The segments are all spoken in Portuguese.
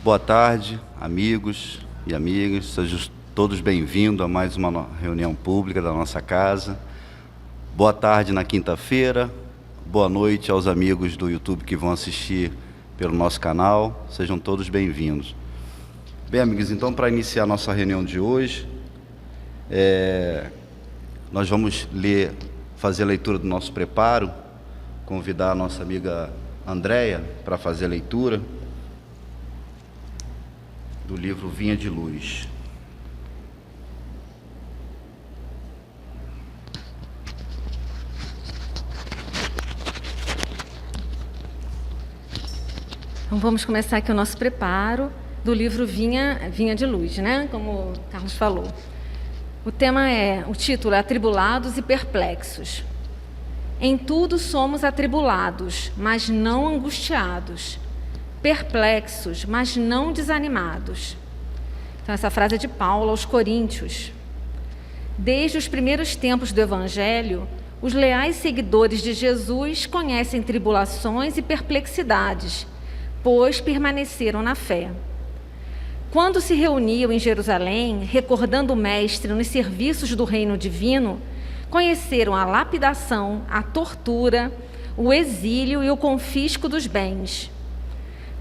Boa tarde, amigos e amigas, sejam todos bem-vindos a mais uma reunião pública da nossa casa. Boa tarde na quinta-feira, boa noite aos amigos do YouTube que vão assistir pelo nosso canal, sejam todos bem-vindos. Bem, amigos, então para iniciar a nossa reunião de hoje, nós vamos fazer a leitura do nosso preparo, convidar a nossa amiga Andréia para fazer a leitura do livro Vinha de Luz. Então vamos começar aqui o nosso preparo do livro Vinha de Luz, né? Como o Carlos falou. O título é Atribulados e Perplexos. Em tudo somos atribulados, mas não angustiados. Perplexos, mas não desanimados. Então, essa frase é de Paulo aos Coríntios. Desde os primeiros tempos do Evangelho, os leais seguidores de Jesus conhecem tribulações e perplexidades, pois permaneceram na fé. Quando se reuniam em Jerusalém, recordando o Mestre nos serviços do reino divino, conheceram a lapidação, a tortura, o exílio e o confisco dos bens.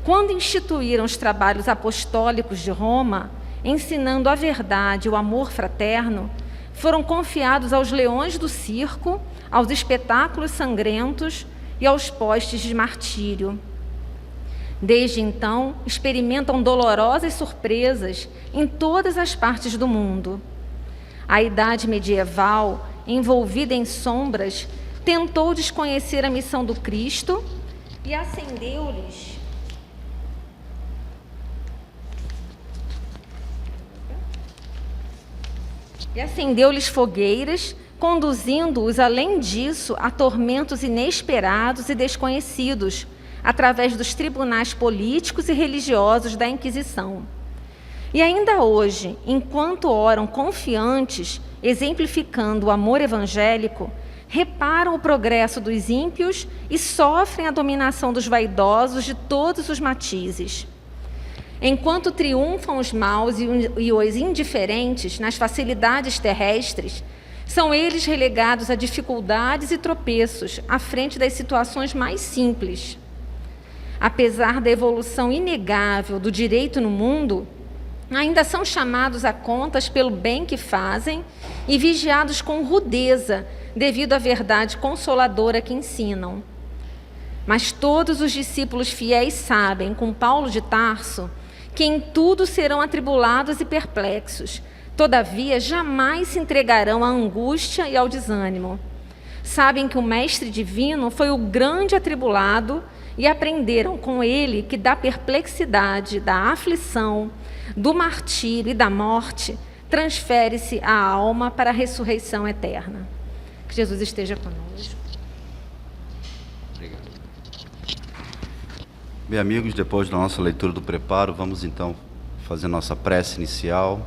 Quando instituíram os trabalhos apostólicos de Roma, ensinando a verdade e o amor fraterno, foram confiados aos leões do circo, aos espetáculos sangrentos e aos postes de martírio. Desde então, experimentam dolorosas surpresas em todas as partes do mundo. A idade medieval, envolvida em sombras, tentou desconhecer a missão do Cristo e acendeu-lhes fogueiras, conduzindo-os, além disso, a tormentos inesperados e desconhecidos, através dos tribunais políticos e religiosos da Inquisição. E ainda hoje, enquanto oram confiantes, exemplificando o amor evangélico, reparam o progresso dos ímpios e sofrem a dominação dos vaidosos de todos os matizes. Enquanto triunfam os maus e os indiferentes nas facilidades terrestres, são eles relegados a dificuldades e tropeços à frente das situações mais simples. Apesar da evolução inegável do direito no mundo, ainda são chamados a contas pelo bem que fazem e vigiados com rudeza devido à verdade consoladora que ensinam. Mas todos os discípulos fiéis sabem, com Paulo de Tarso, que em tudo serão atribulados e perplexos, todavia jamais se entregarão à angústia e ao desânimo. Sabem que o Mestre Divino foi o grande atribulado e aprenderam com ele que da perplexidade, da aflição, do martírio e da morte, transfere-se a alma para a ressurreição eterna. Que Jesus esteja conosco. Obrigado. Bem, amigos, depois da nossa leitura do preparo, vamos então fazer nossa prece inicial.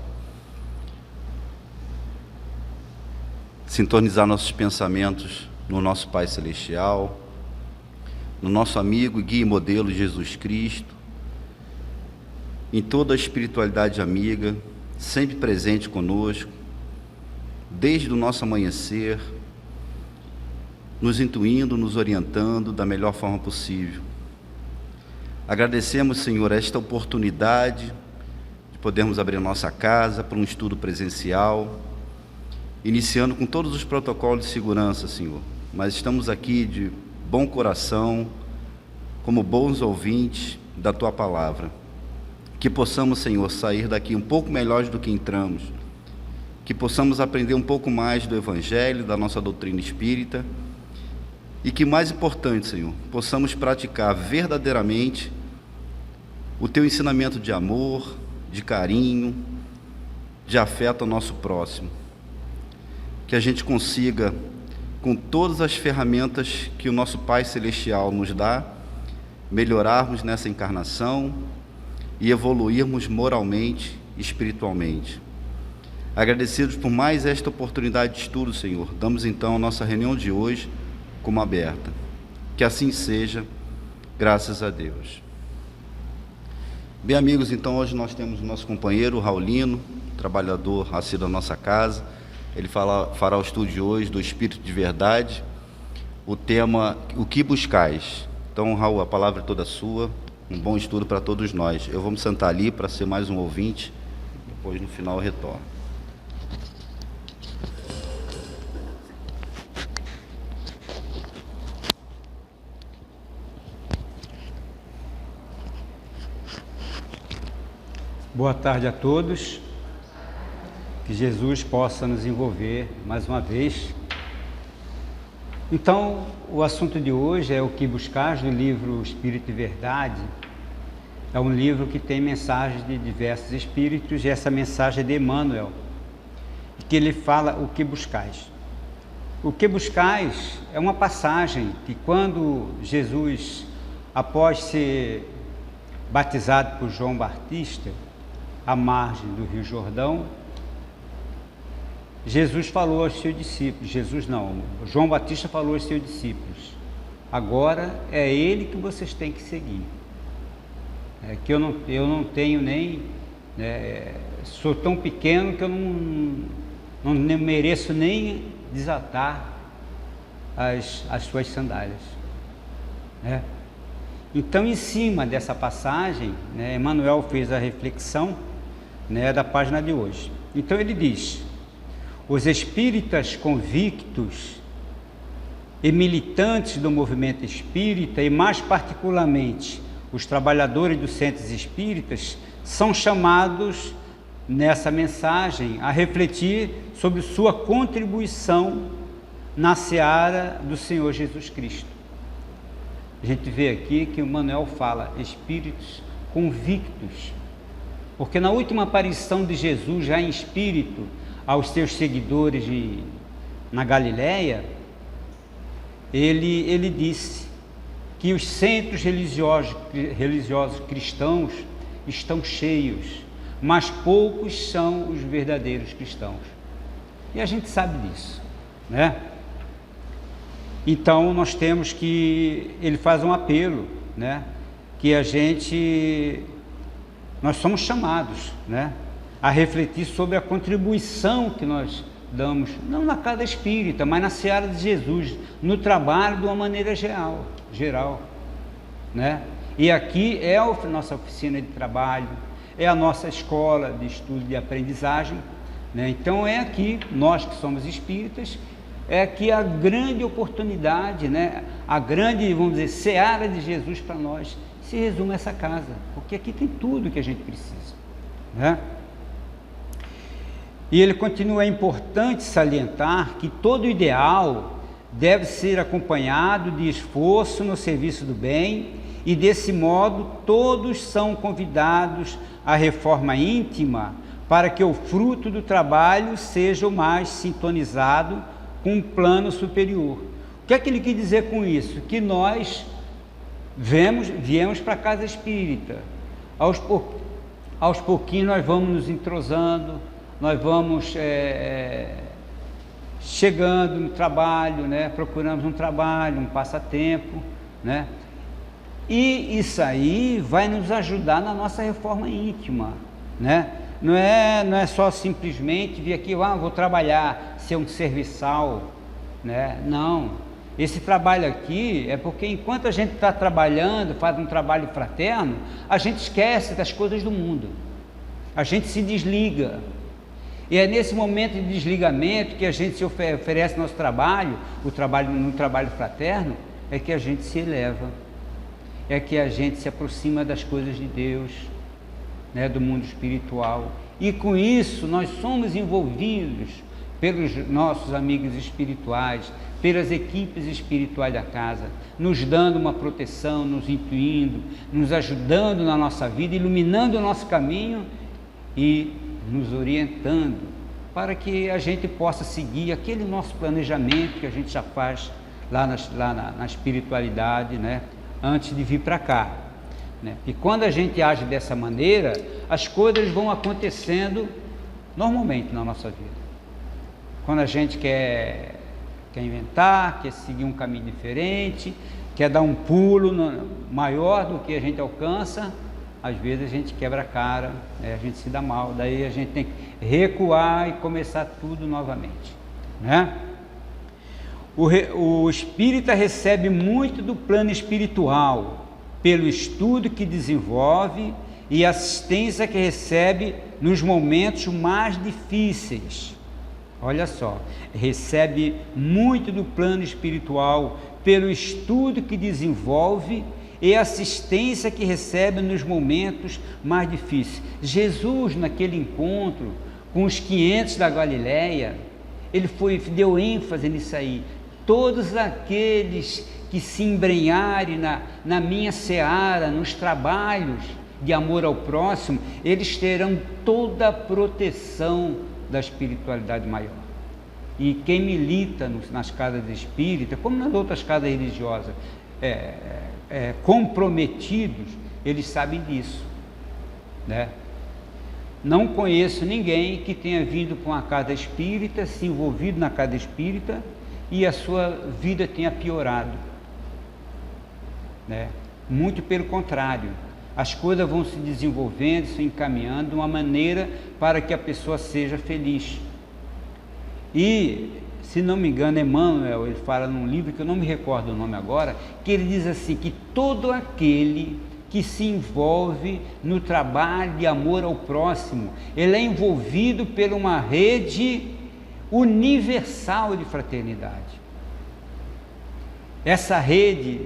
Sintonizar nossos pensamentos no nosso Pai Celestial, no nosso amigo e guia e modelo Jesus Cristo, em toda a espiritualidade amiga, sempre presente conosco, desde o nosso amanhecer, nos intuindo, nos orientando da melhor forma possível. Agradecemos, Senhor, esta oportunidade de podermos abrir a nossa casa para um estudo presencial, iniciando com todos os protocolos de segurança, Senhor, mas estamos aqui de bom coração, como bons ouvintes da Tua Palavra. Que possamos, Senhor, sair daqui um pouco melhores do que entramos, que possamos aprender um pouco mais do Evangelho, da nossa doutrina espírita, e que, mais importante, Senhor, possamos praticar verdadeiramente o Teu ensinamento de amor, de carinho, de afeto ao nosso próximo. Que a gente consiga, com todas as ferramentas que o nosso Pai Celestial nos dá, melhorarmos nessa encarnação e evoluirmos moralmente e espiritualmente. Agradecidos por mais esta oportunidade de estudo, Senhor, damos então a nossa reunião de hoje como aberta. Que assim seja, graças a Deus. Bem, amigos, então hoje nós temos o nosso companheiro Raulino, trabalhador assíduo da nossa casa. Ele fará o estudo de hoje do Espírito de Verdade, o tema O que buscais? Então, Raul, a palavra é toda sua, um bom estudo para todos nós. Eu vou me sentar ali para ser mais um ouvinte, depois no final eu retorno. Boa tarde a todos, que Jesus possa nos envolver mais uma vez. Então, o assunto de hoje é O que buscais, do livro Espírito e Verdade. É um livro que tem mensagens de diversos espíritos, e essa mensagem é de Emmanuel, que ele fala o que buscais. O que buscais é uma passagem que, quando Jesus, após ser batizado por João Batista, à margem do Rio Jordão, Jesus falou aos seus discípulos, João Batista falou aos seus discípulos: agora é ele que vocês têm que seguir. Que eu não tenho nem, sou tão pequeno que eu não mereço nem desatar as suas sandálias. Então, em cima dessa passagem, Emmanuel fez a reflexão da página de hoje. Então ele diz: os espíritas convictos e militantes do movimento espírita, e mais particularmente os trabalhadores dos centros espíritas, são chamados nessa mensagem a refletir sobre sua contribuição na seara do Senhor Jesus Cristo. A gente vê aqui que o Emmanuel fala espíritos convictos, porque na última aparição de Jesus, já em espírito, aos seus seguidores na Galileia, ele disse que os centros religiosos cristãos estão cheios, mas poucos são os verdadeiros cristãos. E a gente sabe disso, Então nós temos que, ele faz um apelo, que nós somos chamados, a refletir sobre a contribuição que nós damos, não na casa espírita, mas na seara de Jesus, no trabalho de uma maneira geral, E aqui é a nossa oficina de trabalho, é a nossa escola de estudo e de aprendizagem, Então é aqui, nós que somos espíritas, é aqui a grande oportunidade, a grande, vamos dizer, seara de Jesus para nós, se resume a essa casa, porque aqui tem tudo que a gente precisa, E ele continua: é importante salientar que todo ideal deve ser acompanhado de esforço no serviço do bem, e desse modo todos são convidados à reforma íntima, para que o fruto do trabalho seja o mais sintonizado com um plano superior. O que é que ele quis dizer com isso? Que nós viemos para a casa espírita, aos pouquinhos nós vamos nos entrosando, nós vamos chegando no trabalho, procuramos um trabalho, um passatempo, e isso aí vai nos ajudar na nossa reforma íntima, Não é só simplesmente vir aqui, vou trabalhar, ser um serviçal, Não. Esse trabalho aqui é porque enquanto a gente está trabalhando, faz um trabalho fraterno, a gente esquece das coisas do mundo, a gente se desliga, e é nesse momento de desligamento que a gente se oferece nosso trabalho, no trabalho fraterno, é que a gente se eleva, é que a gente se aproxima das coisas de Deus, do mundo espiritual, e com isso nós somos envolvidos pelos nossos amigos espirituais, pelas equipes espirituais da casa, nos dando uma proteção, nos intuindo, nos ajudando na nossa vida, iluminando o nosso caminho e nos orientando para que a gente possa seguir aquele nosso planejamento que a gente já faz lá na espiritualidade, antes de vir para cá. E quando a gente age dessa maneira, as coisas vão acontecendo normalmente na nossa vida. Quando a gente quer inventar, quer seguir um caminho diferente, quer dar um pulo maior do que a gente alcança, às vezes a gente quebra a cara, a gente se dá mal, daí a gente tem que recuar e começar tudo novamente, né? O espírita recebe muito do plano espiritual, pelo estudo que desenvolve e assistência que recebe nos momentos mais difíceis. Olha só, recebe muito do plano espiritual pelo estudo que desenvolve e assistência que recebe nos momentos mais difíceis. Jesus, naquele encontro com os 500 da Galileia, ele deu ênfase nisso aí. Todos aqueles que se embrenharem na minha seara, nos trabalhos de amor ao próximo, eles terão toda a proteção da espiritualidade maior. E quem milita nas casas espíritas, como nas outras casas religiosas, comprometidos, eles sabem disso, né? Não conheço ninguém que tenha vindo para uma casa espírita, se envolvido na casa espírita e a sua vida tenha piorado, né? Muito pelo contrário, as coisas vão se desenvolvendo, se encaminhando de uma maneira para que a pessoa seja feliz. E, se não me engano, Emmanuel, ele fala num livro que eu não me recordo o nome agora, que ele diz assim, que todo aquele que se envolve no trabalho de amor ao próximo, ele é envolvido por uma rede universal de fraternidade. Essa rede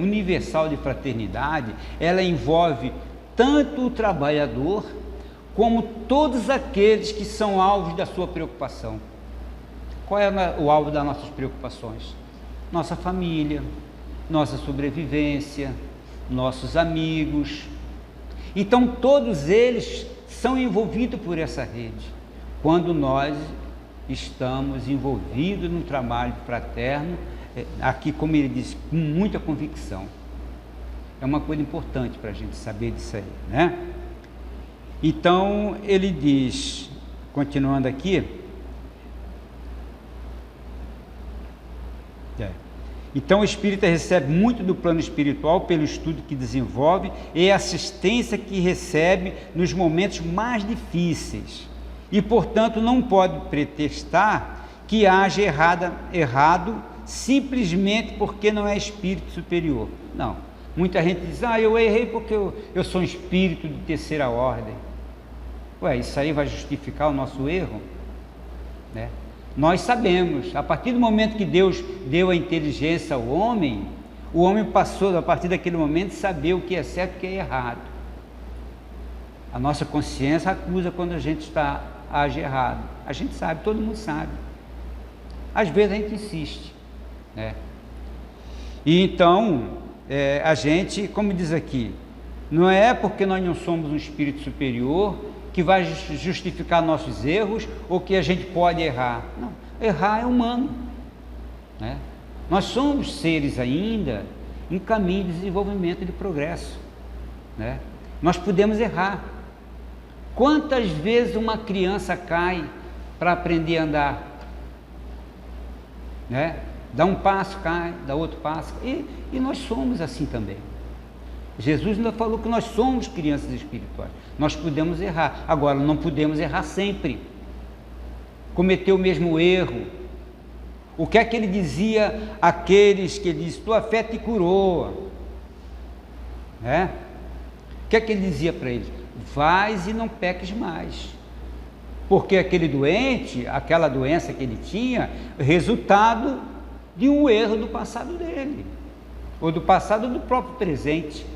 universal de fraternidade, ela envolve tanto o trabalhador, como todos aqueles que são alvos da sua preocupação. Qual é o alvo das nossas preocupações? Nossa família, nossa sobrevivência, nossos amigos. Então todos eles são envolvidos por essa rede, quando nós estamos envolvidos no trabalho fraterno, aqui, como ele diz, com muita convicção. É uma coisa importante para a gente saber disso aí, né? Então ele diz, continuando aqui, então o espírita recebe muito do plano espiritual pelo estudo que desenvolve e a assistência que recebe nos momentos mais difíceis, e portanto não pode pretextar que haja errado simplesmente porque não é espírito superior. Não, muita gente diz, eu errei porque eu sou um espírito de terceira ordem. Ué, isso aí vai justificar o nosso erro? Né? Nós sabemos, a partir do momento que Deus deu a inteligência ao homem, o homem passou, a partir daquele momento, a saber o que é certo e o que é errado. A nossa consciência acusa quando a gente age errado. A gente sabe, todo mundo sabe. Às vezes a gente insiste, né? E então, a gente, como diz aqui, não é porque nós não somos um espírito superior que vai justificar nossos erros ou que a gente pode errar. Não, errar é humano, né? Nós somos seres ainda em caminho de desenvolvimento e de progresso, né? Nós podemos errar. Quantas vezes uma criança cai para aprender a andar, né? Dá um passo, cai, dá outro passo, e nós somos assim também. Jesus ainda falou que nós somos crianças espirituais, nós podemos errar, agora não podemos errar sempre, cometer o mesmo erro. O que é que ele dizia àqueles que ele disse, tua fé te curou, né? O que é que ele dizia para eles? Vais e não peques mais, porque aquele doente, aquela doença que ele tinha, resultado de um erro do passado dele, ou do passado do próprio presente.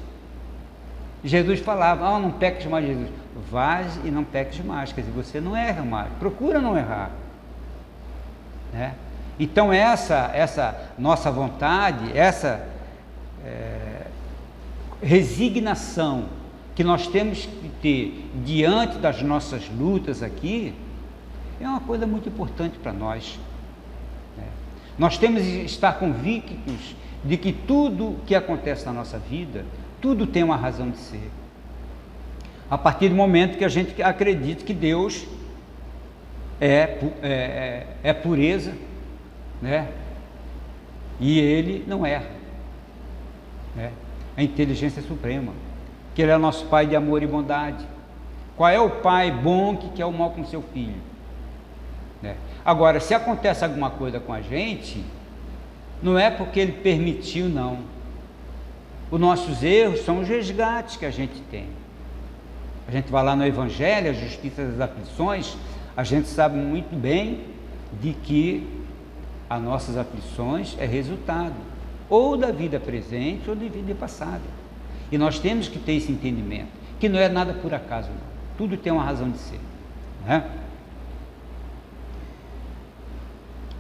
Jesus falava, não peques mais, Jesus, vais e não peques mais, quer dizer, você não erra mais, procura não errar, né? Então essa nossa vontade, essa resignação que nós temos que ter diante das nossas lutas aqui, é uma coisa muito importante para nós, né? Nós temos que estar convictos de que tudo que acontece na nossa vida, tudo tem uma razão de ser. A partir do momento que a gente acredita que Deus é pureza, né? E Ele não erra, né? A inteligência suprema. que Ele é nosso Pai de amor e bondade. Qual é o pai bom que quer o mal com seu filho? Né? Agora, se acontece alguma coisa com a gente, não é porque Ele permitiu, não. Os nossos erros são os resgates que a gente tem. A gente vai lá no Evangelho, a justiça das aflições, a gente sabe muito bem de que as nossas aflições é resultado ou da vida presente ou da vida passada. E nós temos que ter esse entendimento, que não é nada por acaso, não. Tudo tem uma razão de ser, né?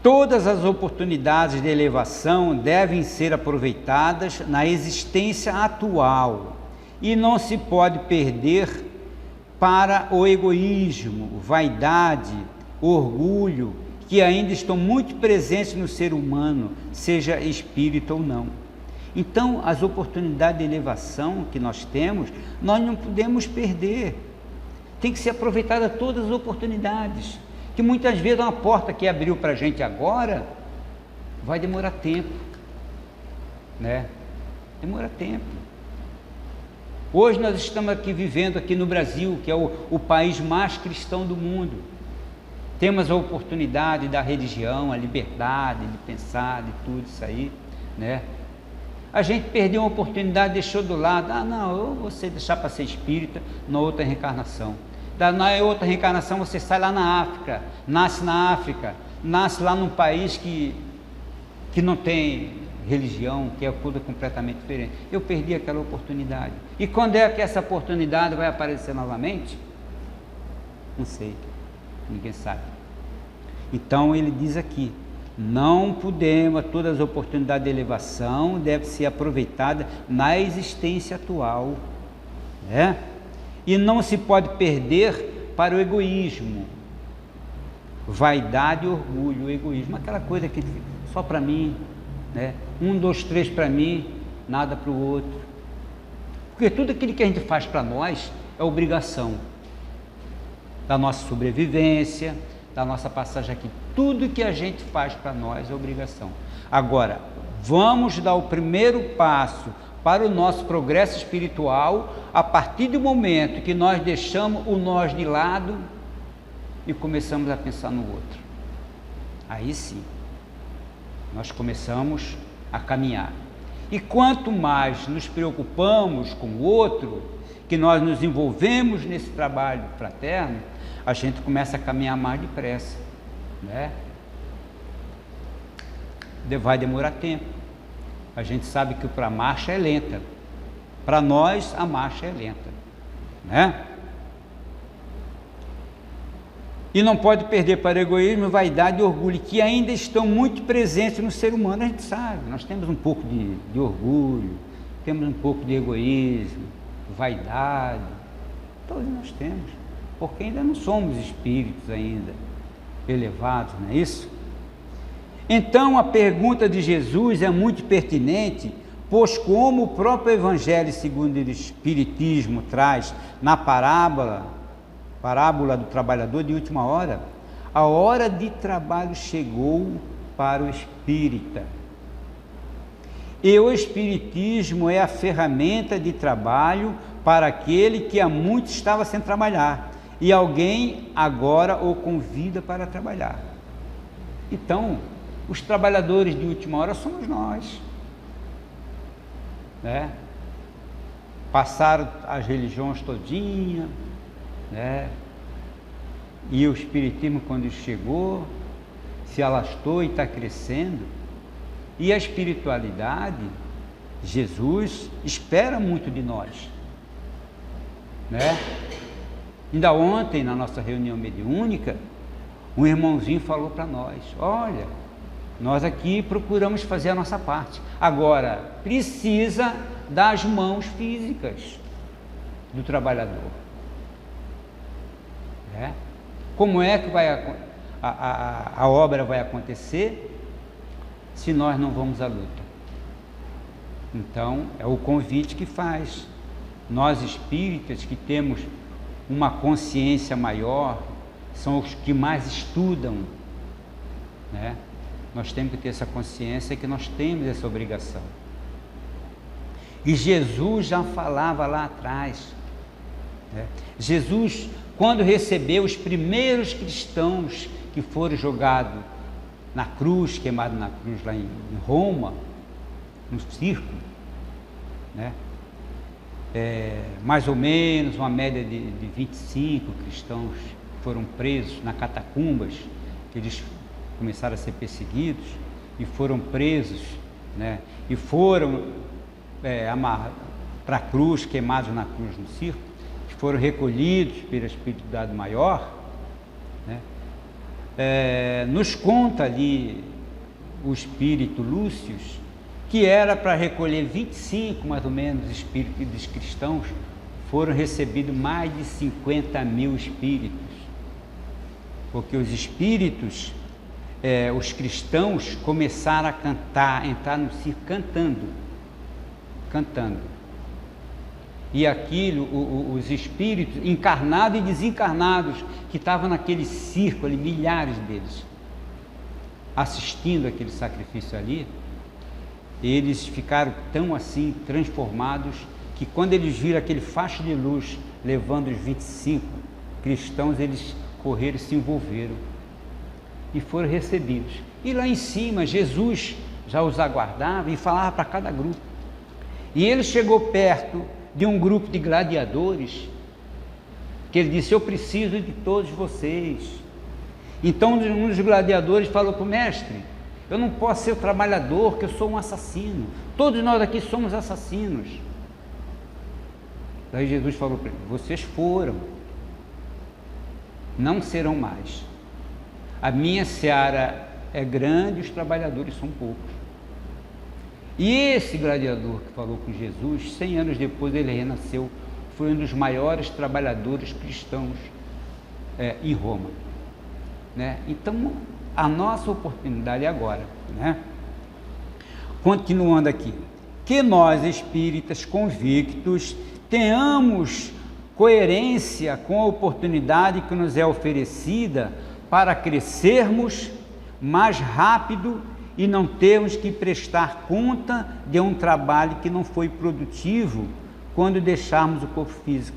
Todas as oportunidades de elevação devem ser aproveitadas na existência atual e não se pode perder para o egoísmo, vaidade, orgulho, que ainda estão muito presentes no ser humano, seja espírito ou não. Então, as oportunidades de elevação que nós temos, nós não podemos perder. Tem que ser aproveitada todas as oportunidades, que muitas vezes uma porta que abriu para a gente agora, vai demorar tempo, né? Demora tempo. Hoje nós estamos aqui vivendo aqui no Brasil, que é o país mais cristão do mundo. Temos a oportunidade da religião, a liberdade de pensar, de tudo isso aí, né? A gente perdeu uma oportunidade, deixou do lado. Ah, não, eu vou deixar para ser espírita na outra reencarnação. Na outra reencarnação você sai lá na África, nasce na África, nasce lá num país que não tem religião, que é coisa completamente diferente. Eu perdi aquela oportunidade. E quando é que essa oportunidade vai aparecer novamente? Não sei, ninguém sabe. Então ele diz aqui, não podemos, todas as oportunidades de elevação devem ser aproveitadas na existência atual, né? E não se pode perder para o egoísmo, vaidade e orgulho. O egoísmo, aquela coisa que só para mim, né? 1, 2, 3 para mim, nada para o outro. Porque tudo aquilo que a gente faz para nós é obrigação da nossa sobrevivência, da nossa passagem aqui. Tudo que a gente faz para nós é obrigação. Agora, vamos dar o primeiro passo para o nosso progresso espiritual a partir do momento que nós deixamos o nós de lado e começamos a pensar no outro. Aí sim, nós começamos a caminhar. E quanto mais nos preocupamos com o outro, que nós nos envolvemos nesse trabalho fraterno, a gente começa a caminhar mais depressa, né? Vai demorar tempo. A gente sabe que para a marcha é lenta. Para nós, a marcha é lenta, né? E não pode perder para o egoísmo, vaidade e orgulho, que ainda estão muito presentes no ser humano. A gente sabe, nós temos um pouco de orgulho, temos um pouco de egoísmo, vaidade, todos nós temos, porque ainda não somos espíritos ainda elevados, não é isso? Então a pergunta de Jesus é muito pertinente, pois como o próprio Evangelho segundo o Espiritismo traz na parábola do trabalhador de última hora, a hora de trabalho chegou para o espírita. E o Espiritismo é a ferramenta de trabalho para aquele que há muito estava sem trabalhar, e alguém agora o convida para trabalhar. Então, os trabalhadores de última hora somos nós, né? Passaram as religiões todinha, né? E o Espiritismo, quando chegou, se alastrou e está crescendo. E a espiritualidade, Jesus espera muito de nós, né? Ainda ontem, na nossa reunião mediúnica, um irmãozinho falou para nós: olha, nós aqui procuramos fazer a nossa parte, agora precisa das mãos físicas do trabalhador, né? Como é que a obra vai acontecer se nós não vamos à luta? Então é o convite que faz. Nós espíritas que temos uma consciência maior, são os que mais estudam, né? Nós temos que ter essa consciência que nós temos essa obrigação. E Jesus já falava lá atrás, né? Jesus, quando recebeu os primeiros cristãos que foram jogados na cruz, queimados na cruz lá em Roma, no circo, né? Mais ou menos uma média de 25 cristãos foram presos na catacumbas, que eles começaram a ser perseguidos e foram presos, né? E foram para a cruz, queimados na cruz no circo, que foram recolhidos pela espiritualidade maior, né? Nos conta ali o espírito Lúcio que era para recolher 25 mais ou menos espíritos cristãos, foram recebidos mais de 50.000 espíritos, porque os espíritos, os cristãos começaram a cantar, entrar no circo cantando, e aquilo, os espíritos encarnados e desencarnados que estavam naquele circo ali, milhares deles, assistindo aquele sacrifício ali, eles ficaram tão assim transformados que quando eles viram aquele facho de luz levando os 25 cristãos, eles correram e se envolveram e foram recebidos. E lá em cima Jesus já os aguardava e falava para cada grupo. E ele chegou perto de um grupo de gladiadores, que ele disse: eu preciso de todos vocês. Então um dos gladiadores falou para o mestre: eu não posso ser o trabalhador, que eu sou um assassino. Todos nós aqui somos assassinos. Daí Jesus falou para ele: vocês foram, não serão mais. A minha seara é grande, os trabalhadores são poucos. E esse gladiador que falou com Jesus, 100 anos depois ele renasceu, foi um dos maiores trabalhadores cristãos em Roma, né? Então a nossa oportunidade é agora, né? Continuando aqui, que nós espíritas convictos tenhamos coerência com a oportunidade que nos é oferecida para crescermos mais rápido e não termos que prestar conta de um trabalho que não foi produtivo quando deixarmos o corpo físico.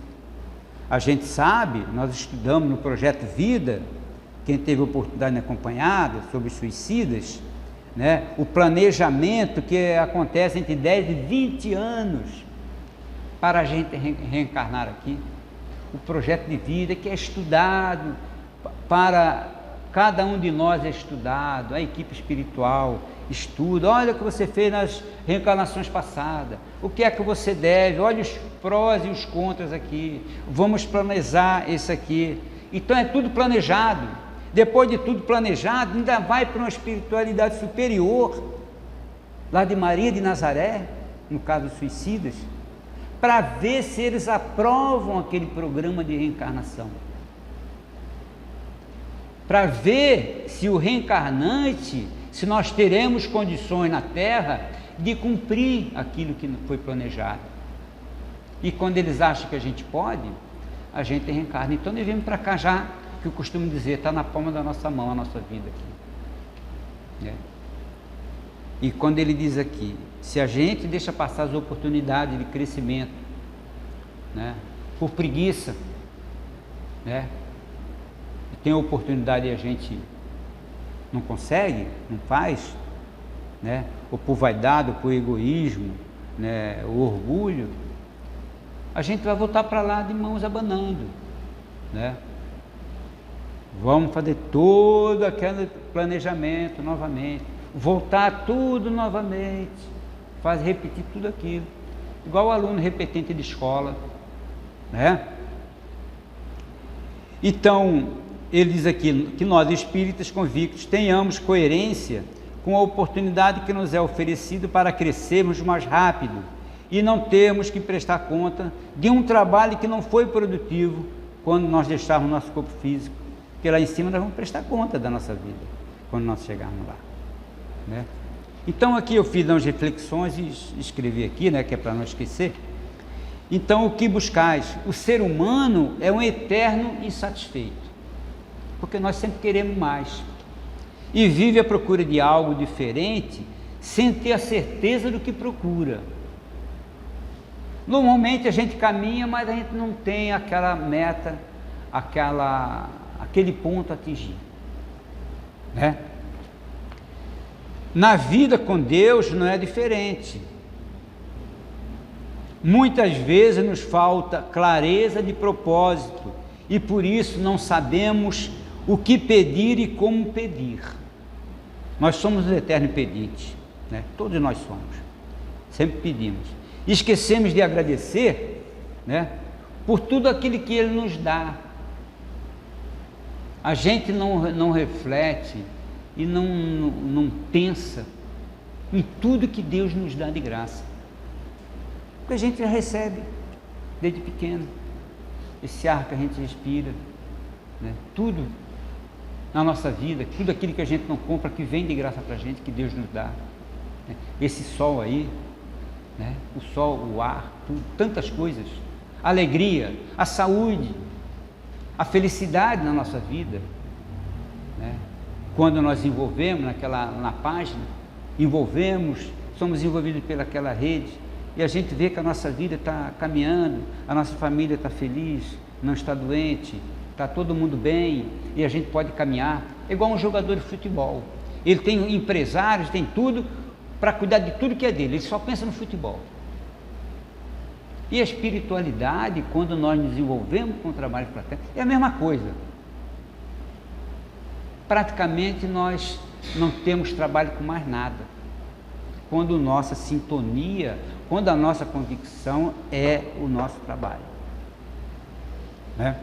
A gente sabe, nós estudamos no Projeto Vida, quem teve a oportunidade de acompanhar sobre os suicidas, né? O planejamento que acontece entre 10 e 20 anos para a gente reencarnar aqui. O projeto de vida que é estudado, para cada um de nós é estudado, a equipe espiritual estuda, olha o que você fez nas reencarnações passadas, o que é que você deve, olha os prós e os contras aqui, vamos planejar isso aqui. Então é tudo planejado. Depois de tudo planejado, ainda vai para uma espiritualidade superior, lá de Maria de Nazaré, no caso dos suicidas, para ver se eles aprovam aquele programa de reencarnação, para ver se o reencarnante, se nós teremos condições na Terra de cumprir aquilo que foi planejado. E quando eles acham que a gente pode, a gente reencarna. Então nós viemos para cá já, que eu costumo dizer, está na palma da nossa mão a nossa vida aqui. E quando ele diz aqui, se a gente deixa passar as oportunidades de crescimento, né, por preguiça, né, e tem a oportunidade e a gente não consegue, não faz, né, ou por vaidade, ou por egoísmo, né, o orgulho, a gente vai voltar para lá de mãos abanando, né? Vamos fazer todo aquele planejamento novamente, voltar tudo novamente, repetir tudo aquilo, igual o aluno repetente de escola, né? Então, ele diz aqui que nós espíritas convictos tenhamos coerência com a oportunidade que nos é oferecido para crescermos mais rápido e não termos que prestar conta de um trabalho que não foi produtivo quando nós deixarmos nosso corpo físico, porque lá em cima nós vamos prestar conta da nossa vida quando nós chegarmos lá, né? Então aqui eu fiz umas reflexões e escrevi aqui, né, que é para não esquecer. Então, o que buscais? O ser humano é um eterno insatisfeito, porque nós sempre queremos mais e vive à procura de algo diferente sem ter a certeza do que procura. Normalmente a gente caminha, mas a gente não tem aquela meta, aquele ponto a atingir, né? Na vida com Deus não é diferente. Muitas vezes nos falta clareza de propósito e por isso não sabemos o que pedir e como pedir. Nós somos os eternos pedintes, né? Todos nós somos, sempre pedimos. Esquecemos de agradecer, né, por tudo aquilo que Ele nos dá. A gente não reflete e não pensa em tudo que Deus nos dá de graça, porque a gente já recebe desde pequeno, esse ar que a gente respira, né, tudo na nossa vida, tudo aquilo que a gente não compra, que vem de graça para a gente, que Deus nos dá, né? Esse sol aí, né? O sol, o ar, tudo, tantas coisas, a alegria, a saúde, a felicidade na nossa vida, né? Quando nós envolvemos na página, somos envolvidos pelaquela rede, e a gente vê que a nossa vida está caminhando, a nossa família está feliz, não está doente, está todo mundo bem, e a gente pode caminhar, é igual um jogador de futebol, ele tem empresários, tem tudo, para cuidar de tudo que é dele, ele só pensa no futebol. E a espiritualidade, quando nós nos envolvemos com o trabalho fraterno, é a mesma coisa. Praticamente nós não temos trabalho com mais nada, quando nossa sintonia, quando a nossa convicção é o nosso trabalho, né?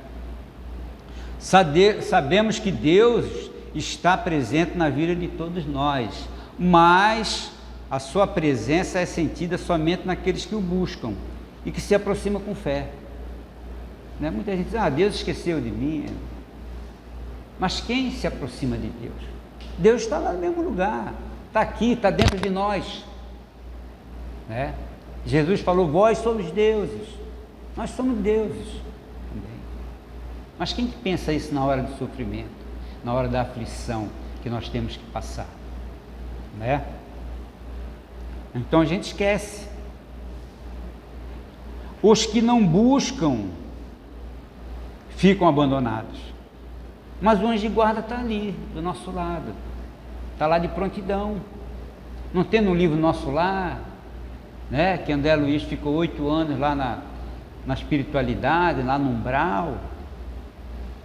Sabemos que Deus está presente na vida de todos nós, mas a sua presença é sentida somente naqueles que o buscam e que se aproximam com fé, né? Muita gente diz, Deus esqueceu de mim, mas quem se aproxima de Deus? Deus está lá no mesmo lugar, está aqui, está dentro de nós, né? Jesus falou, vós sois deuses, nós somos deuses também. Mas quem que pensa isso na hora do sofrimento, na hora da aflição que nós temos que passar, né? Então a gente esquece. Os que não buscam ficam abandonados, mas o anjo de guarda está ali do nosso lado, está lá de prontidão. Não tem no livro Nosso Lar, né, que André Luiz ficou 8 anos lá na espiritualidade, lá no umbral,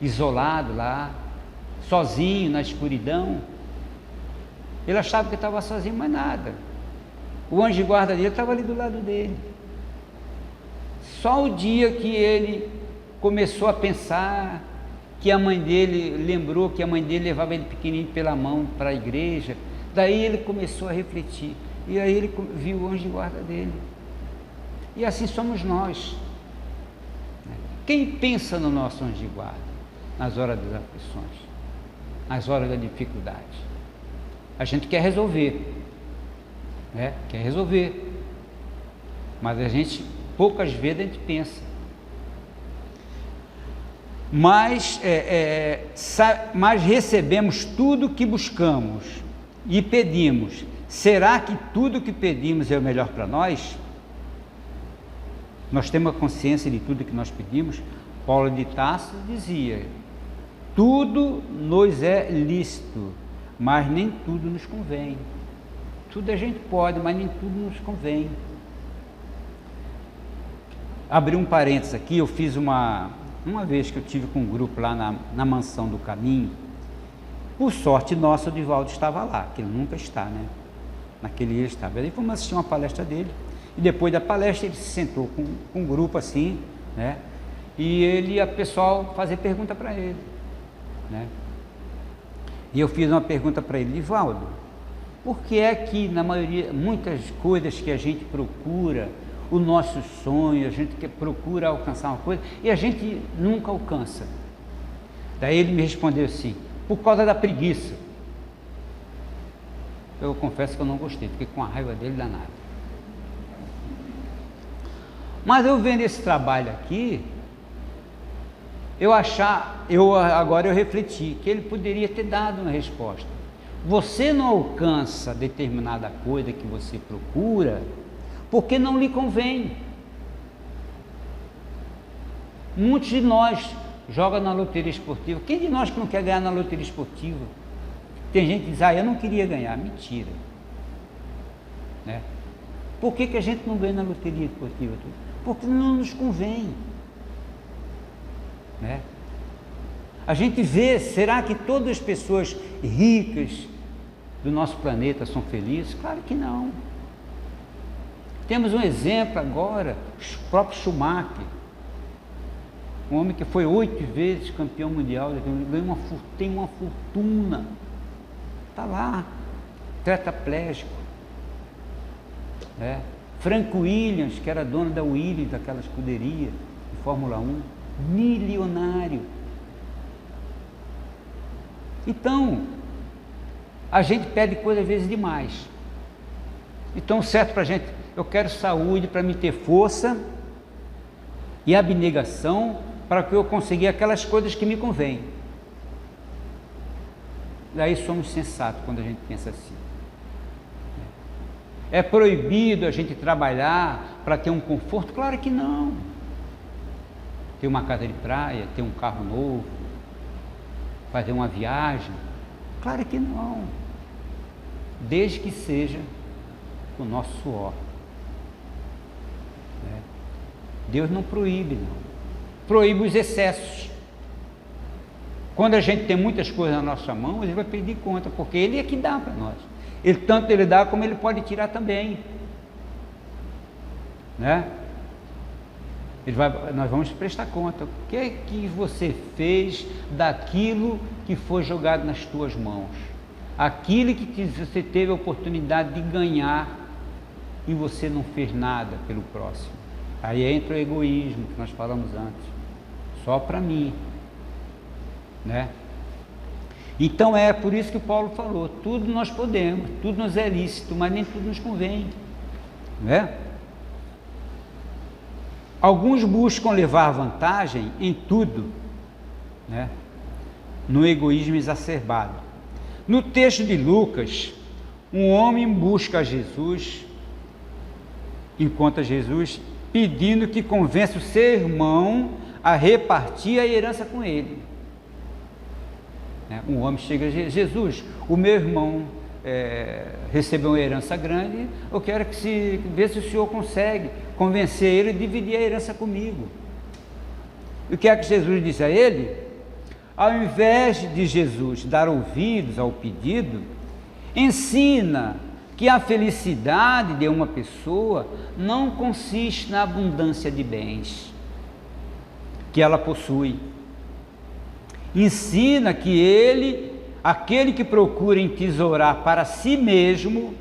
isolado lá, sozinho na escuridão. Ele achava que estava sozinho, mas nada. O anjo de guarda dele estava ali do lado dele. Só o dia que ele começou a pensar, que a mãe dele, lembrou que a mãe dele levava ele pequenininho pela mão para a igreja, daí ele começou a refletir, e aí ele viu o anjo de guarda dele. E assim somos nós. Quem pensa no nosso anjo de guarda? Nas horas das aflições, nas horas da dificuldade. A gente quer resolver, né? Quer resolver, mas a gente, poucas vezes a gente pensa. Mas recebemos tudo que buscamos e pedimos. Será que tudo que pedimos é o melhor para nós? Nós temos a consciência de tudo que nós pedimos? Paulo de Tarso dizia, tudo nos é lícito, mas nem tudo nos convém. Tudo a gente pode, mas nem tudo nos convém. Abri um parênteses aqui, eu fiz uma vez que eu tive com um grupo lá na Mansão do Caminho, por sorte nossa, o Divaldo estava lá, que ele nunca está, né? Naquele dia ele estava. Aí fomos assistir uma palestra dele, e depois da palestra ele se sentou com um grupo assim, né? E a pessoal fazer pergunta para ele, né? E eu fiz uma pergunta para ele, Divaldo, por que é que na maioria, muitas coisas que a gente procura, o nosso sonho, a gente procura alcançar uma coisa e a gente nunca alcança? Daí ele me respondeu assim, por causa da preguiça. Eu confesso que eu não gostei, fiquei com a raiva dele danada. Mas eu vendo esse trabalho aqui, agora eu refleti que ele poderia ter dado uma resposta. Você não alcança determinada coisa que você procura porque não lhe convém. Muitos de nós jogam na loteria esportiva. Quem de nós que não quer ganhar na loteria esportiva? Tem gente que diz, eu não queria ganhar. Mentira. Né? Por que a gente não ganha na loteria esportiva? Porque não nos convém. Né? A gente vê, será que todas as pessoas ricas do nosso planeta são felizes? Claro que não. Temos um exemplo agora, o próprio Schumacher, um homem que foi 8 vezes campeão mundial, tem uma fortuna, está lá, tetraplégico. Frank Williams, que era dono da Williams, daquela escuderia de Fórmula 1, milionário. Então, a gente pede coisa às vezes demais. Então, certo para a gente, eu quero saúde para me ter força e abnegação para que eu consiga aquelas coisas que me convêm. Daí somos sensatos quando a gente pensa assim. É proibido a gente trabalhar para ter um conforto? Claro que não. Ter uma casa de praia, ter um carro novo, fazer uma viagem? Claro que não. Desde que seja o nosso suor. Deus não proíbe, não. Proíbe os excessos. Quando a gente tem muitas coisas na nossa mão, Ele vai pedir conta, porque Ele é que dá para nós. Tanto Ele dá, como Ele pode tirar também. Né? Nós vamos prestar conta. O que é que você fez daquilo que foi jogado nas tuas mãos? Aquilo que você teve a oportunidade de ganhar e você não fez nada pelo próximo. Aí entra o egoísmo que nós falamos antes. Só para mim. Né? Então é por isso que Paulo falou, tudo nós podemos, tudo nos é lícito, mas nem tudo nos convém. Né? Alguns buscam levar vantagem em tudo, né? No egoísmo exacerbado. No texto de Lucas, um homem busca Jesus, encontra Jesus, pedindo que convença o seu irmão a repartir a herança com ele. Um homem chega a Jesus, o meu irmão recebeu uma herança grande, eu quero ver se o senhor consegue convencer ele a dividir a herança comigo. E o que é que Jesus disse a ele? Ao invés de Jesus dar ouvidos ao pedido, ensina que a felicidade de uma pessoa não consiste na abundância de bens que ela possui. Ensina que aquele que procura entesourar para si mesmo,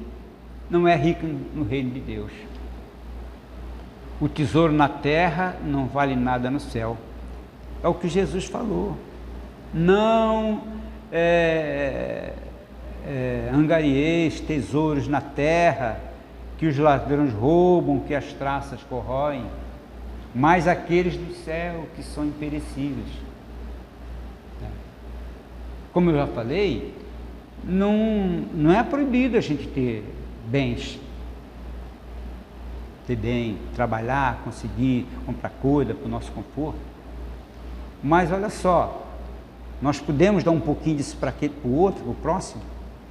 não é rico no reino de Deus. O tesouro na terra não vale nada no céu. É o que Jesus falou. Não angarieis tesouros na terra, que os ladrões roubam, que as traças corroem, mas aqueles do céu que são imperecíveis. Como eu já falei, não é proibido a gente ter bens, ter bem, trabalhar, conseguir comprar coisa para o nosso conforto. Mas olha só, nós podemos dar um pouquinho disso para o outro, para o próximo,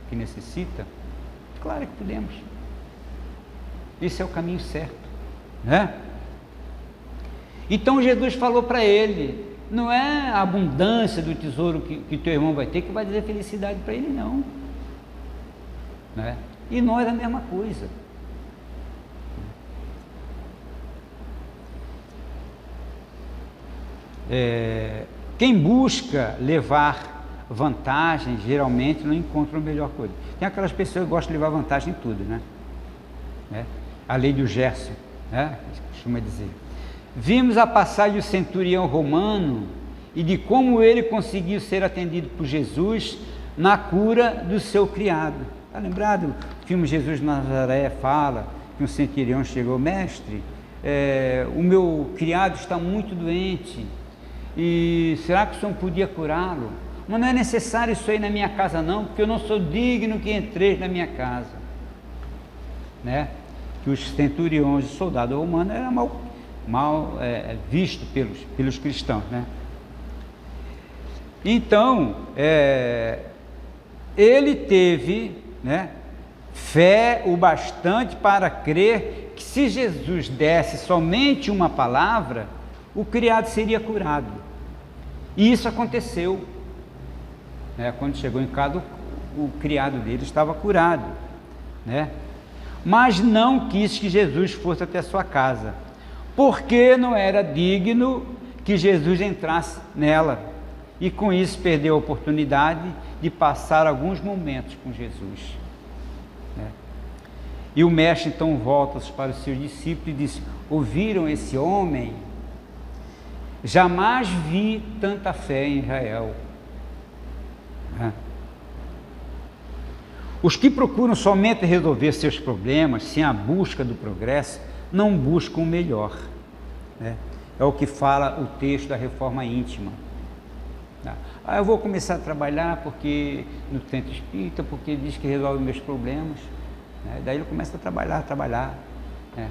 que necessita? Claro que podemos. Esse é o caminho certo, né? Então Jesus falou para ele, não é a abundância do tesouro que teu irmão vai ter que vai dizer felicidade para ele, não. Né? E nós a mesma coisa. Quem busca levar vantagem, geralmente não encontra a melhor coisa. Tem aquelas pessoas que gostam de levar vantagem em tudo, né? A lei do Gerson, né? Costuma dizer. Vimos a passagem do centurião romano e de como ele conseguiu ser atendido por Jesus na cura do seu criado. Está lembrado? O filme Jesus de Nazaré fala que um centurião chegou, mestre, o meu criado está muito doente, e será que o senhor podia curá-lo? Mas não é necessário isso aí na minha casa não, porque eu não sou digno que entreis na minha casa. Né? Que os centuriões, os soldados romanos, eram mal visto pelos cristãos, né? Então, ele teve, né, fé o bastante para crer que se Jesus desse somente uma palavra, o criado seria curado. E isso aconteceu, né? Quando chegou em casa, o criado dele estava curado, né? Mas não quis que Jesus fosse até sua casa, porque não era digno que Jesus entrasse nela, e com isso perdeu a oportunidade de passar alguns momentos com Jesus, né? E o mestre então volta para os seus discípulos e diz: ouviram esse homem? Jamais vi tanta fé em Israel, né? Os que procuram somente resolver seus problemas sem a busca do progresso, não buscam o melhor, né? É o que fala o texto da reforma íntima. Eu vou começar a trabalhar porque no centro espírita, porque diz que resolve meus problemas, né? Daí ele começa a trabalhar, né?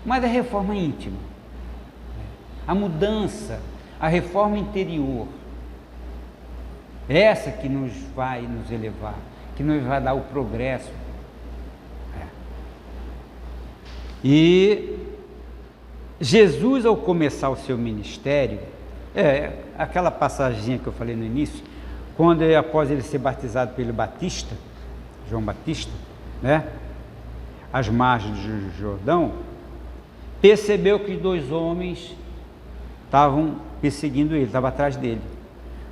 Mas a reforma íntima, né? A mudança, a reforma interior, essa que nos vai nos elevar, que nos vai dar o progresso. E Jesus, ao começar o seu ministério, aquela passaginha que eu falei no início, quando após ele ser batizado pelo Batista, João Batista, né, às margens do Jordão, percebeu que 2 homens estavam perseguindo ele, estavam atrás dele,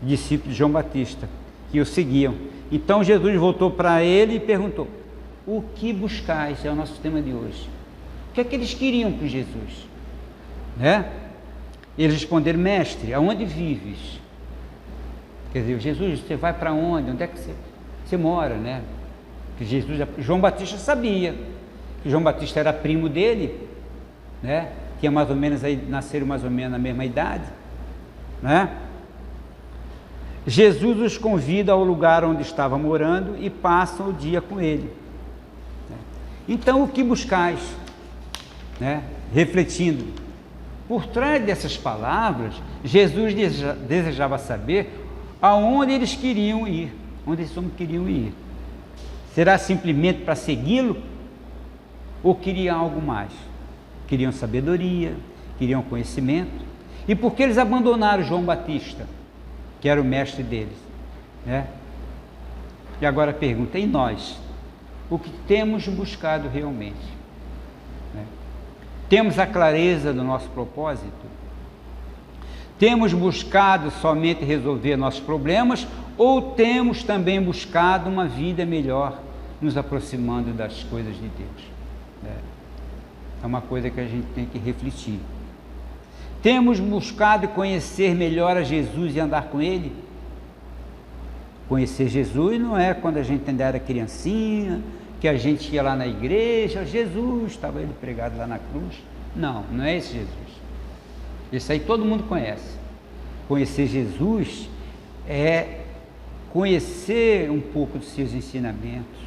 discípulos de João Batista, que o seguiam. Então Jesus voltou para ele e perguntou: o que buscais? É o nosso tema de hoje. O que é que eles queriam com Jesus, né? Eles responderam: mestre, aonde vives? Quer dizer, Jesus, você vai para onde? Onde é que você mora, né? Que João Batista sabia que João Batista era primo dele, né? Que mais ou menos aí, nasceram mais ou menos na mesma idade, né? Jesus os convida ao lugar onde estava morando e passam o dia com ele. Então, o que buscais, né? Refletindo, por trás dessas palavras, Jesus desejava saber aonde eles queriam ir, onde eles queriam ir. Será simplesmente para segui-lo? Ou queriam algo mais? Queriam sabedoria, queriam conhecimento. E por que eles abandonaram João Batista, que era o mestre deles, né? E agora a pergunta: e nós? O que temos buscado realmente, né? Temos a clareza do nosso propósito? Temos buscado somente resolver nossos problemas, ou temos também buscado uma vida melhor, nos aproximando das coisas de Deus? É uma coisa que a gente tem que refletir. Temos buscado conhecer melhor a Jesus e andar com Ele? Conhecer Jesus não é quando a gente ainda era criancinha, que a gente ia lá na igreja, Jesus, estava ele pregado lá na cruz. Não, não é esse Jesus. Esse aí todo mundo conhece. Conhecer Jesus é conhecer um pouco dos seus ensinamentos,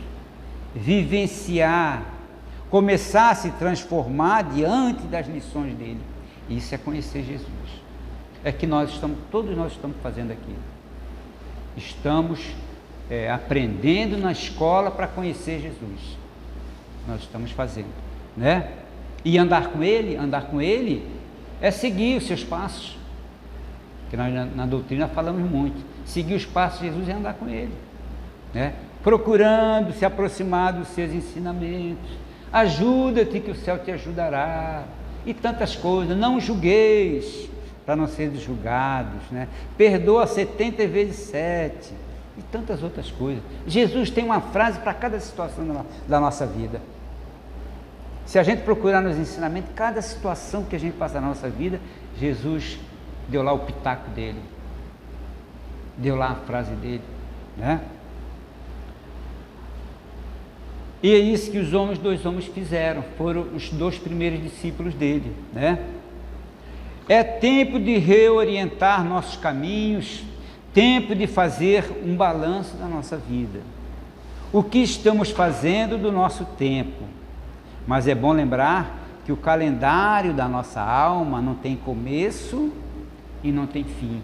vivenciar, começar a se transformar diante das lições dele. Isso é conhecer Jesus. É que todos nós estamos fazendo aqui. Estamos aprendendo na escola para conhecer Jesus. Nós estamos fazendo, né? E andar com Ele é seguir os seus passos, que nós na doutrina falamos muito. Seguir os passos de Jesus é andar com Ele, né? Procurando se aproximar dos seus ensinamentos. Ajuda-te que o céu te ajudará, e tantas coisas. Não julgueis para não seres julgados, né? Perdoa 70 vezes 7, e tantas outras coisas. Jesus tem uma frase para cada situação da nossa vida. Se a gente procurar nos ensinamentos, cada situação que a gente passa na nossa vida, Jesus deu lá o pitaco dele, deu lá a frase dele, né? E é isso que os 2 homens fizeram, foram os 2 primeiros discípulos dele, né? É tempo de reorientar nossos caminhos, tempo de fazer um balanço da nossa vida. O que estamos fazendo do nosso tempo? Mas é bom lembrar que o calendário da nossa alma não tem começo e não tem fim.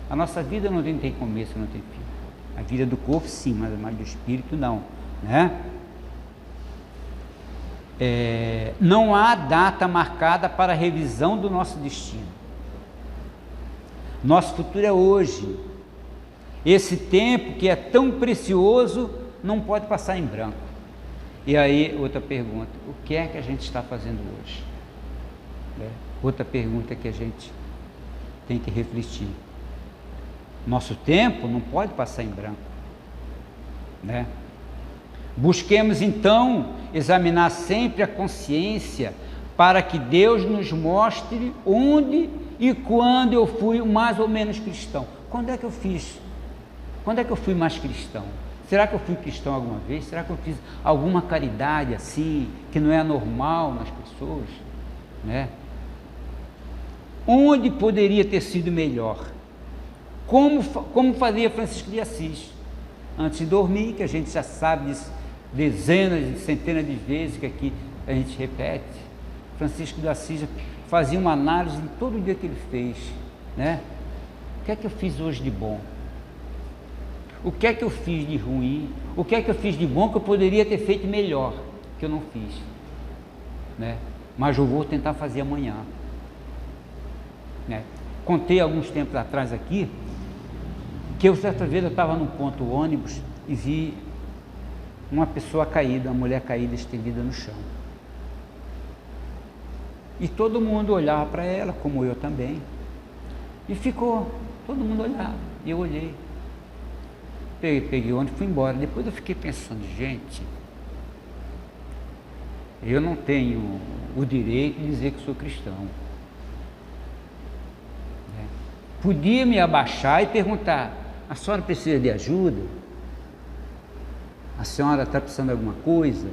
A nossa vida não tem começo, não tem fim. A vida do corpo sim, mas do espírito não, né? Não há data marcada para a revisão do nosso destino. Nosso futuro é hoje. Esse tempo que é tão precioso não pode passar em branco. E aí, outra pergunta, o que é que a gente está fazendo hoje? Outra pergunta que a gente tem que refletir. Nosso tempo não pode passar em branco, né? Busquemos então examinar sempre a consciência para que Deus nos mostre onde e quando eu fui mais ou menos cristão. Quando é que eu fiz? Quando é que eu fui mais cristão? Será que eu fui cristão alguma vez? Será que eu fiz alguma caridade assim, que não é normal nas pessoas, né? Onde poderia ter sido melhor? Como fazia Francisco de Assis? Antes de dormir, que a gente já sabe disso, dezenas, centenas de vezes que aqui a gente repete. Francisco de Assis fazia uma análise de todo o dia que ele fez, né? O que é que eu fiz hoje de bom? O que é que eu fiz de ruim? O que é que eu fiz de bom que eu poderia ter feito melhor, que eu não fiz, né? Mas eu vou tentar fazer amanhã, né? Contei alguns tempos atrás aqui que certa vez eu estava num ponto ônibus e vi uma pessoa caída, uma mulher caída, estendida no chão. E todo mundo olhava para ela, como eu também. E ficou, todo mundo olhava. E eu olhei. Peguei o ônibus e fui embora. Depois eu fiquei pensando, gente, eu não tenho o direito de dizer que sou cristão. Podia me abaixar e perguntar, a senhora precisa de ajuda? A senhora está precisando de alguma coisa?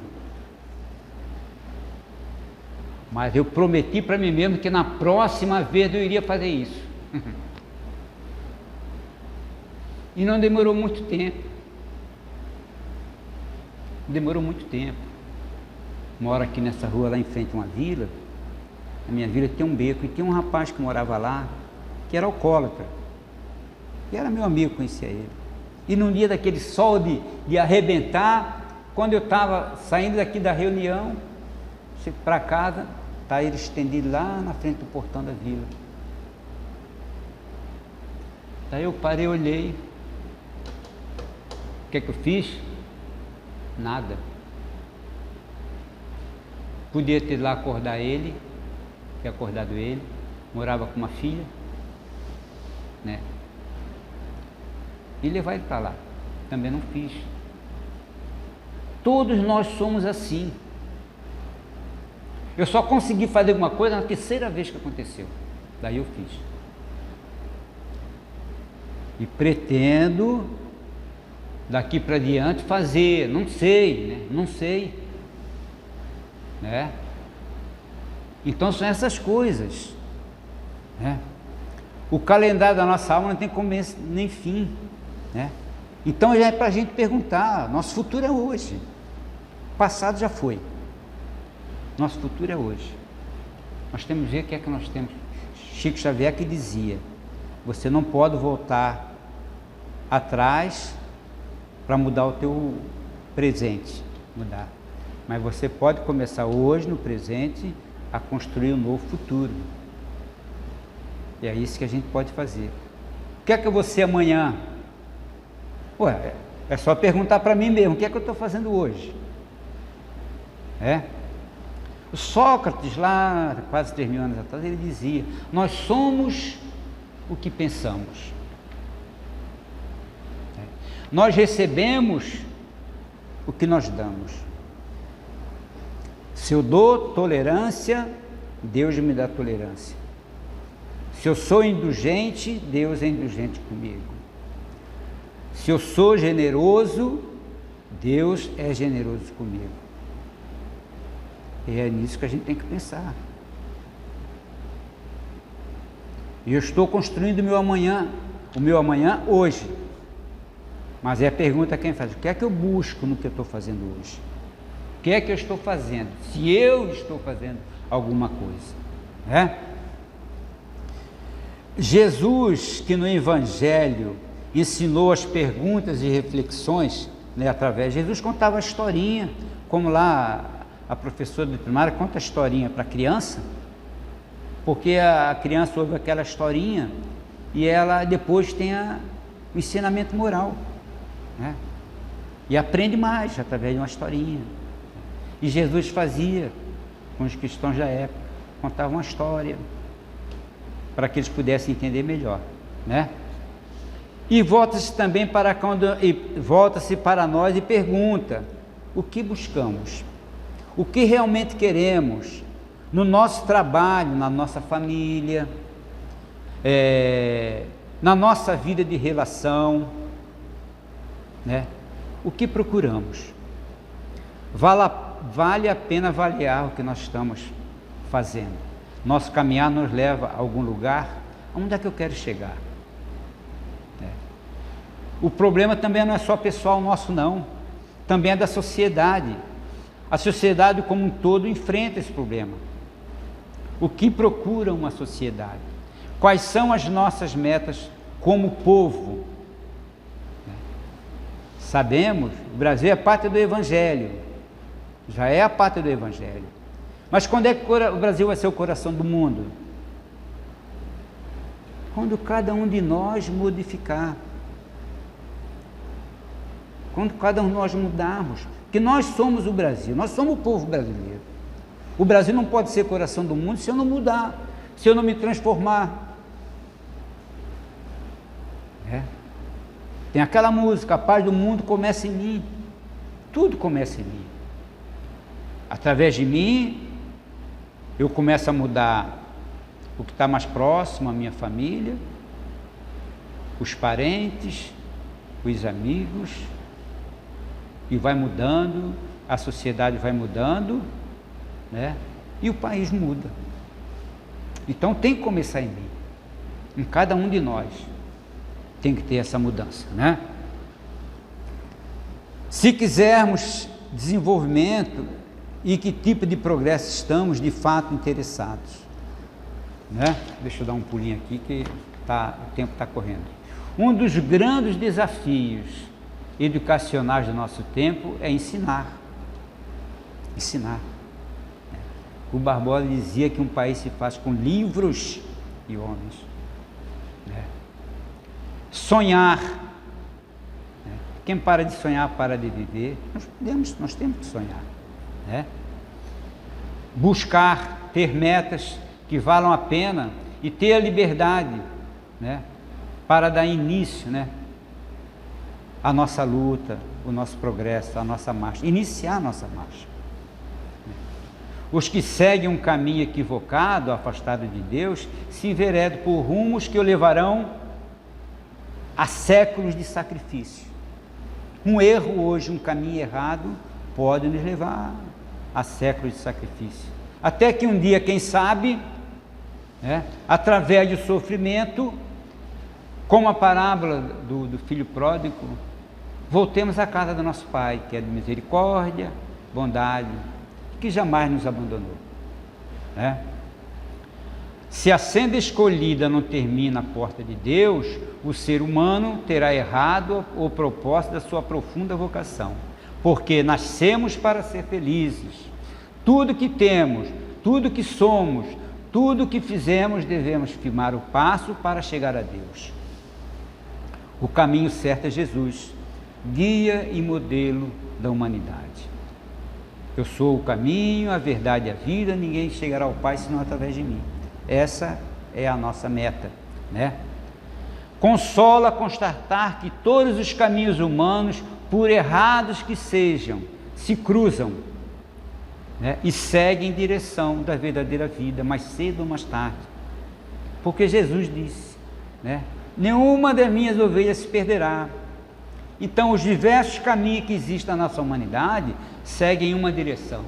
Mas eu prometi para mim mesmo que na próxima vez eu iria fazer isso. E não demorou muito tempo. Demorou muito tempo. Moro aqui nessa rua, lá em frente a uma vila. A minha vila tem um beco e tem um rapaz que morava lá, que era alcoólatra. E era meu amigo, conhecia ele. E num dia daquele sol de arrebentar, quando eu estava saindo daqui da reunião, para casa, está ele estendido lá na frente do portão da vila. Daí eu parei, olhei. O que é que eu fiz? Nada. Podia ter lá acordar ele, ter acordado ele, morava com uma filha, né? E levar ele para lá. Também não fiz. Todos nós somos assim. Eu só consegui fazer alguma coisa na terceira vez que aconteceu. Daí eu fiz. E pretendo daqui para diante fazer, não sei, né? Não sei, né? Então são essas coisas, né? O calendário da nossa alma não tem começo nem fim, né? Então já é para a gente perguntar, nosso futuro é hoje, o passado já foi, nosso futuro é hoje. Nós temos que ver o que é que nós temos. Chico Xavier que dizia, você não pode voltar atrás para mudar o teu presente, mudar. Mas você pode começar hoje, no presente, a construir um novo futuro. E é isso que a gente pode fazer. O que é que eu vou ser amanhã? Ué, é só perguntar para mim mesmo, o que é que eu estou fazendo hoje? O Sócrates, lá quase 3.000 anos atrás, ele dizia, nós somos o que pensamos. Nós recebemos o que nós damos. Se eu dou tolerância, Deus me dá tolerância. Se eu sou indulgente, Deus é indulgente comigo. Se eu sou generoso, Deus é generoso comigo. E é nisso que a gente tem que pensar. E eu estou construindo o meu amanhã hoje. Mas é a pergunta quem faz, o que é que eu busco no que eu estou fazendo hoje? O que é que eu estou fazendo? Se eu estou fazendo alguma coisa, né? Jesus, que no Evangelho ensinou as perguntas e reflexões, né, através, Jesus contava a historinha, como lá a professora de primária conta a historinha para a criança, porque a criança ouve aquela historinha e ela depois tem o ensinamento moral, né? E aprende mais através de uma historinha. E Jesus fazia com os cristãos da época, contava uma história para que eles pudessem entender melhor, né? E volta-se também volta-se para nós e pergunta: o que buscamos? O que realmente queremos no nosso trabalho, na nossa família, na nossa vida de relação, né? O que procuramos? Vale a pena avaliar o que nós estamos fazendo. Nosso caminhar nos leva a algum lugar? Onde é que eu quero chegar? O problema também não é só pessoal nosso, não. Também é da sociedade. A sociedade como um todo enfrenta esse problema. O que procura uma sociedade? Quais são as nossas metas como povo? Sabemos, o Brasil é a pátria do Evangelho. Já é a pátria do Evangelho. Mas quando é que o Brasil vai ser o coração do mundo? Quando cada um de nós modificar. Quando cada um de nós mudarmos. Porque nós somos o Brasil, nós somos o povo brasileiro. O Brasil não pode ser coração do mundo se eu não mudar, se eu não me transformar. Tem aquela música, a paz do mundo começa em mim. Tudo começa em mim. Através de mim, eu começo a mudar o que está mais próximo, a minha família, os parentes, os amigos, e vai mudando, a sociedade vai mudando, né? E o país muda. Então tem que começar em mim, em cada um de nós. Tem que ter essa mudança, né? Se quisermos desenvolvimento e que tipo de progresso estamos de fato interessados, né? Deixa eu dar um pulinho aqui que o tempo está correndo. Um dos grandes desafios educacionais do nosso tempo é ensinar. Ensinar. O Barbosa dizia que um país se faz com livros e homens. Sonhar. Quem para de sonhar, para de viver. Nós temos que sonhar, né? Buscar, ter metas que valam a pena e ter a liberdade, né? Para dar início, né? A nossa luta, o nosso progresso, a nossa marcha, iniciar a nossa marcha. Os que seguem um caminho equivocado, afastado de Deus, se enveredam por rumos que o levarão a séculos de sacrifício. Um erro hoje, um caminho errado, pode nos levar a séculos de sacrifício. Até que um dia, quem sabe, né, através do sofrimento, como a parábola do filho pródigo, voltemos à casa do nosso Pai, que é de misericórdia, bondade, que jamais nos abandonou, né? Se a senda escolhida não termina a porta de Deus, o ser humano terá errado o propósito da sua profunda vocação, porque nascemos para ser felizes. Tudo que temos, tudo que somos, tudo que fizemos, devemos firmar o passo para chegar a Deus. O caminho certo é Jesus, guia e modelo da humanidade. Eu sou o caminho, a verdade e a vida, ninguém chegará ao Pai senão através de mim. Essa é a nossa meta, né? Consola constatar que todos os caminhos humanos, por errados que sejam, se cruzam, né? E seguem em direção da verdadeira vida, mais cedo ou mais tarde. Porque Jesus disse, né? Nenhuma das minhas ovelhas se perderá. Então, os diversos caminhos que existem na nossa humanidade seguem em uma direção.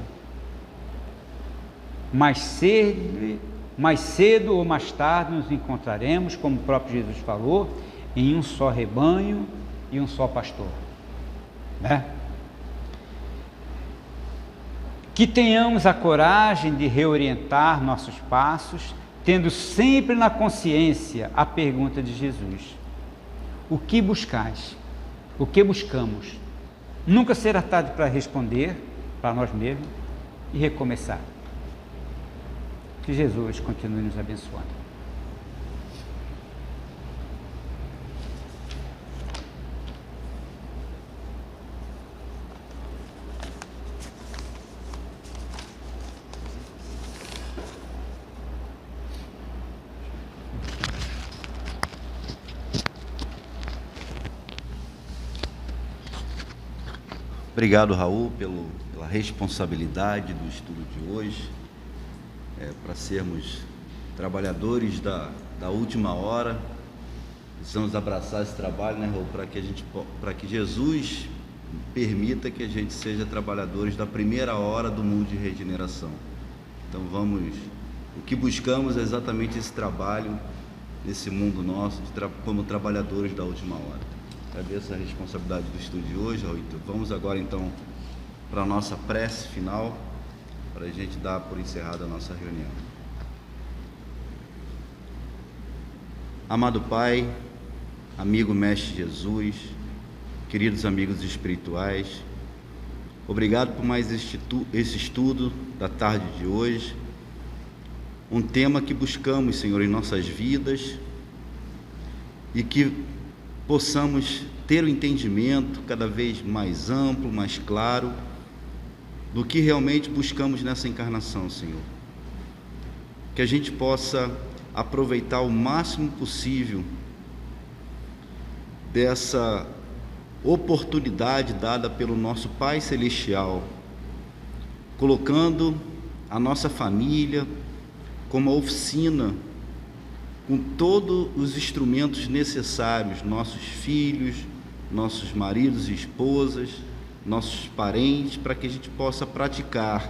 Mais cedo ou mais tarde nos encontraremos, como o próprio Jesus falou, em um só rebanho e um só pastor, né? Que tenhamos a coragem de reorientar nossos passos, tendo sempre na consciência a pergunta de Jesus: o que buscais? O que buscamos? Nunca será tarde para responder para nós mesmos e recomeçar. Que Jesus continue nos abençoando. Obrigado, Raul, pela responsabilidade do estudo de hoje, para sermos trabalhadores da última hora. Precisamos abraçar esse trabalho, né, Raul, para que Jesus permita que a gente seja trabalhadores da primeira hora do mundo de regeneração. Então o que buscamos é exatamente esse trabalho nesse mundo nosso, como trabalhadores da última hora. Agradeço a responsabilidade do estudo de hoje, Raul. Vamos agora então para a nossa prece final, para a gente dar por encerrada a nossa reunião. Amado Pai, amigo Mestre Jesus, queridos amigos espirituais, obrigado por mais esse estudo da tarde de hoje, um tema que buscamos, Senhor, em nossas vidas, e que possamos ter o entendimento cada vez mais amplo, mais claro, do que realmente buscamos nessa encarnação, Senhor. Que a gente possa aproveitar o máximo possível dessa oportunidade dada pelo nosso Pai Celestial, colocando a nossa família como uma oficina com todos os instrumentos necessários, nossos filhos, nossos maridos e esposas, nossos parentes, para que a gente possa praticar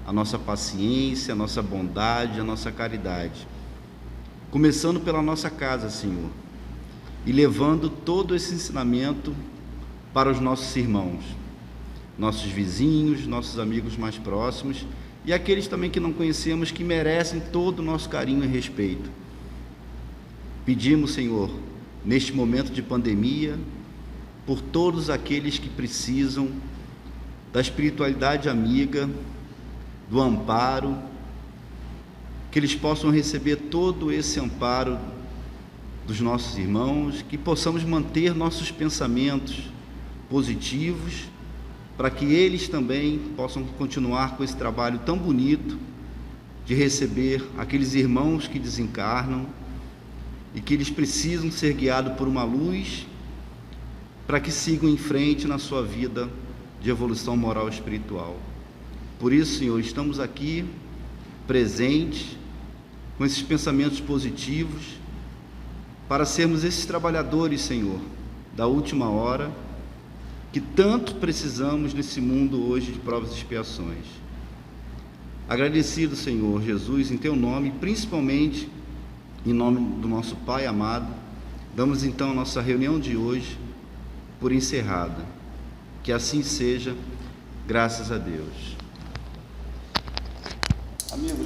a nossa paciência, a nossa bondade, a nossa caridade. Começando pela nossa casa, Senhor, e levando todo esse ensinamento para os nossos irmãos, nossos vizinhos, nossos amigos mais próximos e aqueles também que não conhecemos, que merecem todo o nosso carinho e respeito. Pedimos, Senhor, neste momento de pandemia, por todos aqueles que precisam da espiritualidade amiga, do amparo, que eles possam receber todo esse amparo dos nossos irmãos, que possamos manter nossos pensamentos positivos, para que eles também possam continuar com esse trabalho tão bonito de receber aqueles irmãos que desencarnam e que eles precisam ser guiados por uma luz para que sigam em frente na sua vida de evolução moral e espiritual. Por isso, Senhor, estamos aqui presentes com esses pensamentos positivos para sermos esses trabalhadores, Senhor, da última hora, que tanto precisamos nesse mundo hoje de provas e expiações. Agradecido, Senhor Jesus, em Teu nome, principalmente em nome do nosso Pai amado, damos então a nossa reunião de hoje por encerrada. Que assim seja, graças a Deus. Amigos,